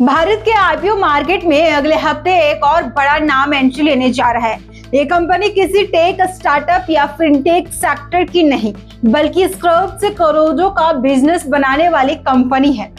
भारत के IPO market में अगले हफ्ते एक और बड़ा नाम एंट्री लेने जा रहा है। ये कंपनी किसी टेक स्टार्टअप या फिनटेक सेक्टर की नहीं, बल्कि स्क्रैच से करोड़ों का बिजनेस बनाने वाली कंपनी है।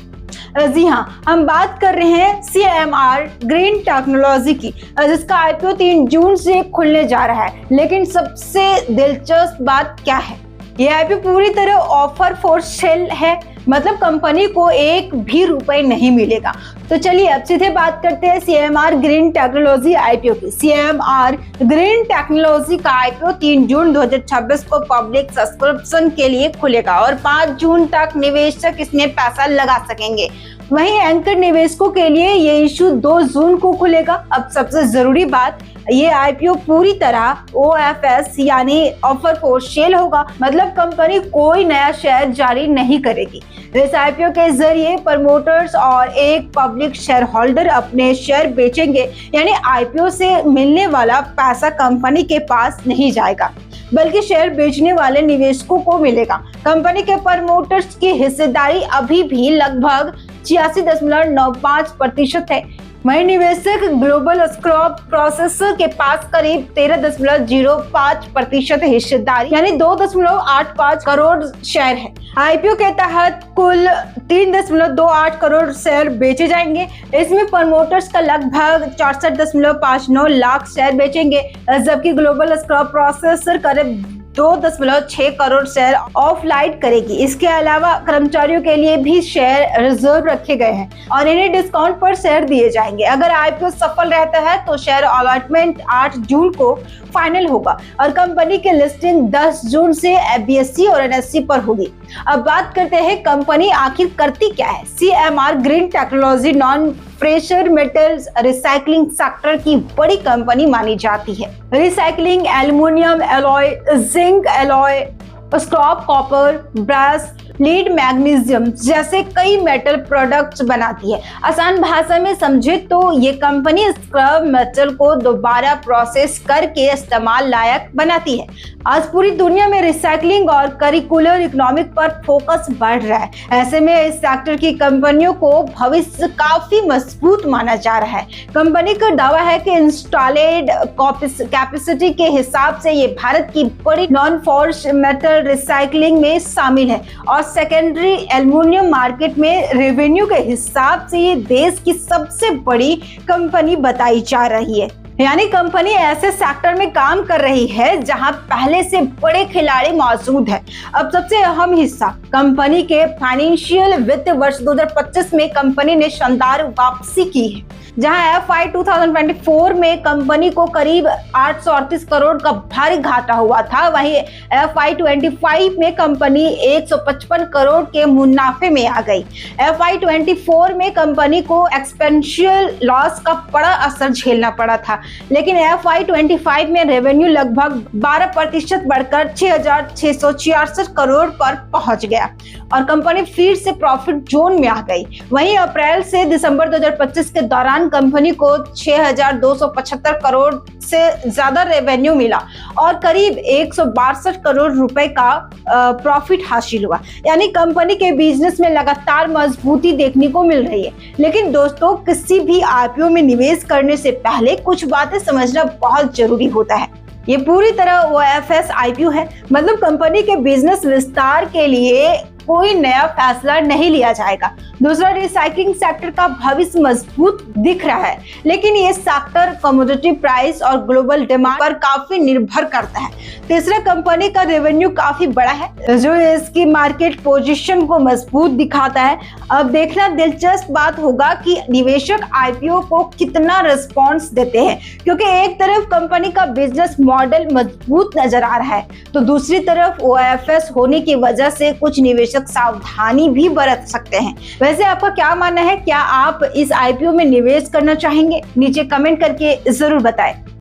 जी हाँ, हम बात कर रहे हैं CMR ग्रीन टेक्नोलॉजी की, जिसका आईपीओ 3 जून से खुलने जा रहा है। लेकिन सबसे दिलचस्प बात क्या है? ये आईपीओ पूरी तरह ऑफर फॉर सेल है, मतलब कंपनी को एक भी रुपए नहीं मिलेगा। तो चलिए अब सीधे बात करते हैं CMR ग्रीन टेक्नोलॉजी आईपीओ की। CMR ग्रीन टेक्नोलॉजी का आईपीओ 3 जून 2026 को पब्लिक सब्सक्रिप्शन के लिए खुलेगा और 5 जून तक निवेशक इसमें पैसा लगा सकेंगे। वहीं एंकर निवेशकों के लिए ये इशू 2 जून को खुलेगा। अब सबसे जरूरी बात, ये आईपीओ पूरी तरह OFS यानी ऑफर फॉर सेल होगा, मतलब कंपनी कोई नया शेयर जारी नहीं करेगी। इस आईपीओ के जरिए प्रमोटर्स और एक पब्लिक शेयर होल्डर अपने शेयर बेचेंगे, यानी आईपीओ से मिलने वाला पैसा कंपनी के पास नहीं जाएगा, बल्कि शेयर बेचने वाले निवेशकों को मिलेगा। कंपनी के प्रमोटर्स की हिस्सेदारी अभी भी लगभग 86.95% है। वहीं निवेशक ग्लोबल स्क्रैप प्रोसेसर के पास करीब 13.05% हिस्सेदारी यानी 2.85 करोड़ शेयर है। आईपीओ के तहत कुल 3.28 करोड़ शेयर बेचे जाएंगे। इसमें प्रमोटर्स का लगभग 64.59 लाख शेयर बेचेंगे, जबकि ग्लोबल स्क्रैप प्रोसेसर करीब 2.6 करोड़ शेयर ऑफलाइन करेगी। इसके अलावा कर्मचारियों के लिए भी शेयर रिजर्व रखे गए हैं और इन्हें डिस्काउंट पर शेयर दिए जाएंगे। अगर आईपीओ सफल रहता है तो शेयर अलॉटमेंट 8 जून को फाइनल होगा और कंपनी की लिस्टिंग 10 जून से BSE और NSE पर होगी। अब बात करते हैं कंपनी आखिर करती क्या है। CMR green technology non pressure metals recycling sector की बड़ी कंपनी मानी जाती है। Recycling aluminium alloy, zinc alloy, scrap copper, brass, lead, magnesium जैसे कई मेटल प्रोडक्ट्स बनाती है। आसान भाषा में समझे तो ये कंपनी स्क्रैप मेटल को दोबारा प्रोसेस करके इस्तेमाल लायक बनाती है। आज पूरी दुनिया में रिसाइकलिंग और करिकुलर इकोनॉमिक पर फोकस बढ़ रहा है। ऐसे में इस सेक्टर की कंपनियों को भविष्य काफी मजबूत माना जा रहा है। कंपनी का दावा है कि इंस्टॉलेड कैपेसिटी के हिसाब से ये भारत की बड़ी नॉन फॉर्स मेटल रिसाइकलिंग में शामिल है और सेकेंडरी एल्युमिनियम मार्केट में रेवेन्यू के हिसाब से ये देश की सबसे बड़ी कंपनी बताई जा रही है। यानी कंपनी ऐसे सेक्टर में काम कर रही है जहां पहले से बड़े खिलाड़ी मौजूद हैं। अब सबसे अहम हिस्सा कंपनी के फाइनेंशियल वित्त वर्ष 2025 में कंपनी ने शानदार वापसी की है, जहां FY 2024 में कंपनी को करीब 838 करोड़ का भारी घाटा हुआ था। वहीं FY 25 में कंपनी 155 करोड़ के मुनाफे में आ गई। FY 24 में कंपनी को एक्सपेंशियल लॉस का बड़ा असर झेलना पड़ा था, लेकिन FY 25 में रेवेन्यू लगभग 12% बढ़कर 6,666 करोड़ पर पहुंच गया और कंपनी फिर से प्रॉफिट जोन में आ गई। वहीं अप्रैल से दिसंबर 2025 के दौरान कंपनी को 6,275 करोड़ से ज्यादा रेवेन्यू मिला और करीब 162 करोड़ रुपए का प्रॉफिट हासिल हुआ। यानी कंपनी के बिजनेस में लगातार मजबूती देखने को मिल रही है। लेकिन दोस्तों, किसी भी आईपीओ में निवेश करने से पहले कुछ बातें समझना बहुत जरूरी होता है। ये पूरी तरह OFS आईपीओ है, मतलब कंपनी के बिजनेस विस्तार के लिए कोई नया फैसला नहीं लिया जाएगा। दूसरा, रिसाइकलिंग सेक्टर का भविष्य मजबूत दिख रहा है, लेकिन ये सेक्टर कमोडिटी प्राइस और ग्लोबल डिमांड पर काफी निर्भर करता है। तीसरा, कंपनी का रेवेन्यू काफी बड़ा है, जो इसकी मार्केट पोजीशन को मजबूत दिखाता है। अब देखना दिलचस्प बात होगा कि निवेशक आईपीओ को कितना रिस्पॉन्स देते हैं, क्योंकि एक तरफ कंपनी का बिजनेस मॉडल मजबूत नजर आ रहा है, तो दूसरी तरफ OFS होने की वजह से कुछ निवेशक सावधानी भी बरत सकते हैं। वैसे आपका क्या मानना है? क्या आप इस आईपीओ में निवेश करना चाहेंगे? नीचे कमेंट करके जरूर बताएं।